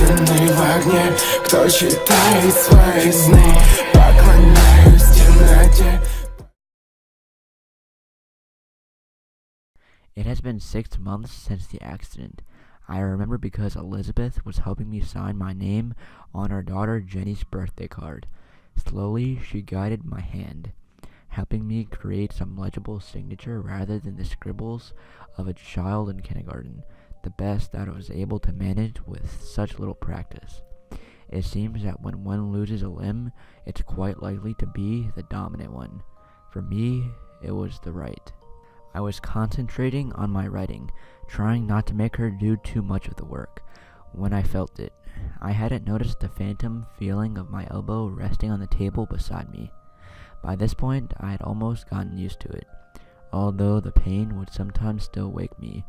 истинный в огне. Кто читает свои сны, поклоняюсь темноте. It has been 6 months since the accident. I remember because Elizabeth was helping me sign my name on our daughter Jenny's birthday card. Slowly, she guided my hand, helping me create some legible signature rather than the scribbles of a child in kindergarten, the best that I was able to manage with such little practice. It seems that when one loses a limb, it's quite likely to be the dominant one. For me, it was the right. I was concentrating on my writing, trying not to make her do too much of the work, when I felt it. I hadn't noticed the phantom feeling of my elbow resting on the table beside me. By this point, I had almost gotten used to it, although the pain would sometimes still wake me.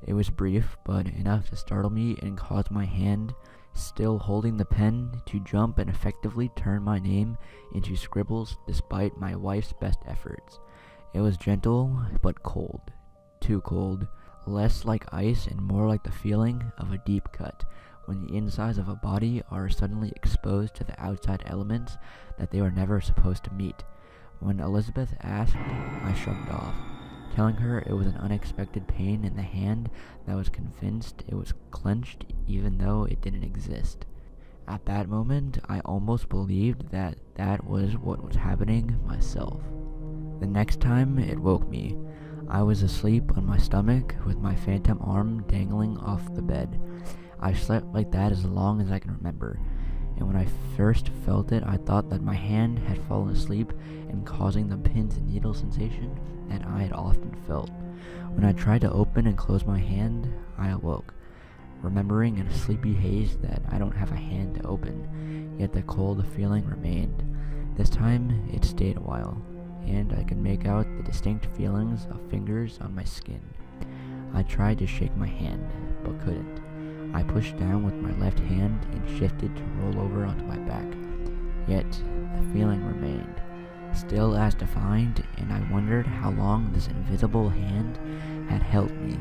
It was brief, but enough to startle me and cause my hand, still holding the pen, to jump and effectively turn my name into scribbles despite my wife's best efforts. It was gentle, but cold. Too cold. Less like ice and more like the feeling of a deep cut, when the insides of a body are suddenly exposed to the outside elements that they were never supposed to meet. When Elizabeth asked, I shrugged off, telling her it was an unexpected pain in the hand that was convinced it was clenched even though it didn't exist. At that moment, I almost believed that that was what was happening myself. The next time it woke me, I was asleep on my stomach with my phantom arm dangling off the bed. I slept like that as long as I can remember, and when I first felt it, I thought that my hand had fallen asleep and causing the pins and needle sensation that I had often felt. When I tried to open and close my hand, I awoke, remembering in a sleepy haze that I don't have a hand to open, yet the cold feeling remained. This time, it stayed a while, and I could make out the distinct feelings of fingers on my skin. I tried to shake my hand, but couldn't. I pushed down with my left hand and shifted to roll over onto my back. Yet, the feeling remained, still as defined, and I wondered how long this invisible hand had held me.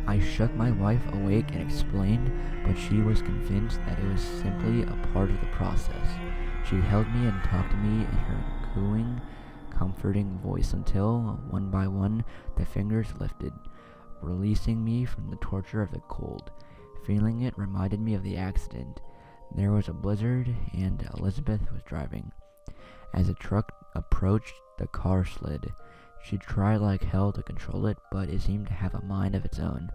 I shook my wife awake and explained, but she was convinced that it was simply a part of the process. She held me and talked to me in her cooing, comforting voice until, one by one, the fingers lifted, releasing me from the torture of the cold. Feeling it reminded me of the accident. There was a blizzard, and Elizabeth was driving. As the truck approached, the car slid. She tried like hell to control it, but it seemed to have a mind of its own.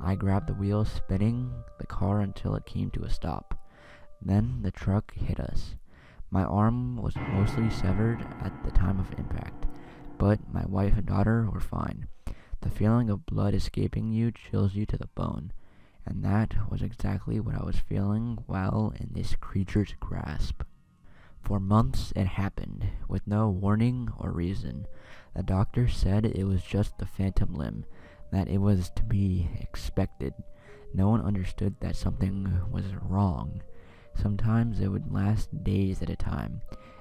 I grabbed the wheel, spinning the car until it came to a stop. Then the truck hit us. My arm was mostly severed at the time of impact, but my wife and daughter were fine. The feeling of blood escaping you chills you to the bone, and that was exactly what I was feeling while in this creature's grasp. For months it happened, with no warning or reason. The doctor said it was just the phantom limb, that it was to be expected. No one understood that something was wrong. Sometimes it would last days at a time,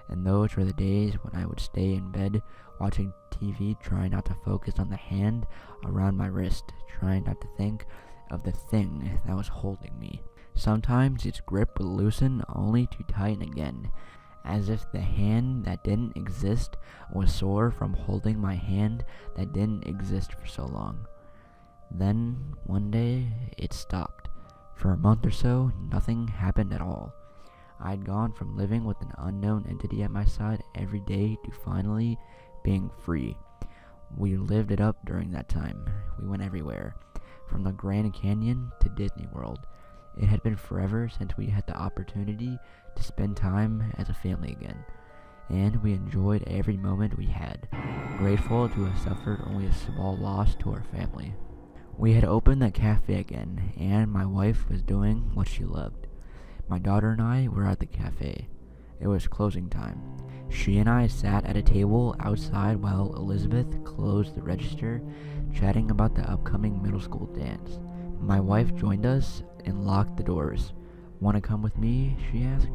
and those were the days when I would stay in bed watching TV, trying not to focus on the hand around my wrist, trying not to think of the thing that was holding me. Sometimes its grip would loosen only to tighten again, as if the hand that didn't exist was sore from holding my hand that didn't exist for so long. Then, one day, it stopped. For a month or so, nothing happened at all. I had gone from living with an unknown entity at my side every day to finally being free. We lived it up during that time. We went everywhere, from the Grand Canyon to Disney World. It had been forever since we had the opportunity to spend time as a family again, and we enjoyed every moment we had, grateful to have suffered only a small loss to our family. We had opened the cafe again, and my wife was doing what she loved. My daughter and I were at the cafe. It was closing time. She and I sat at a table outside while Elizabeth closed the register, chatting about the upcoming middle school dance. My wife joined us and locked the doors. "Want to come with me?" she asked,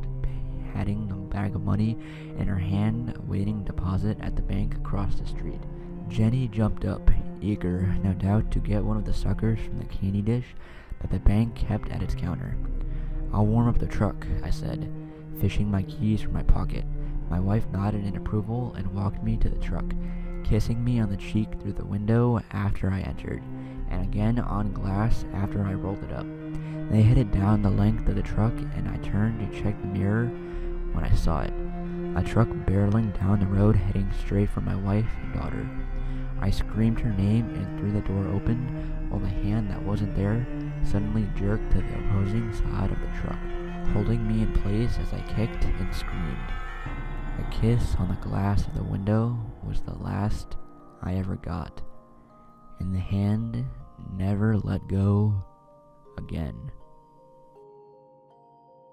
patting a bag of money in her hand, awaiting deposit at the bank across the street. Jenny jumped up, eager, no doubt, to get one of the suckers from the candy dish that the bank kept at its counter. "I'll warm up the truck," I said, fishing my keys from my pocket. My wife nodded in approval and walked me to the truck, kissing me on the cheek through the window after I entered, and again on glass after I rolled it up. They headed down the length of the truck, and I turned to check the mirror when I saw it. A truck barreling down the road heading straight for my wife and daughter. I screamed her name and threw the door open, while the hand that wasn't there suddenly jerked to the opposing side of the truck, holding me in place as I kicked and screamed. A kiss on the glass of the window was the last I ever got, and the hand never let go again.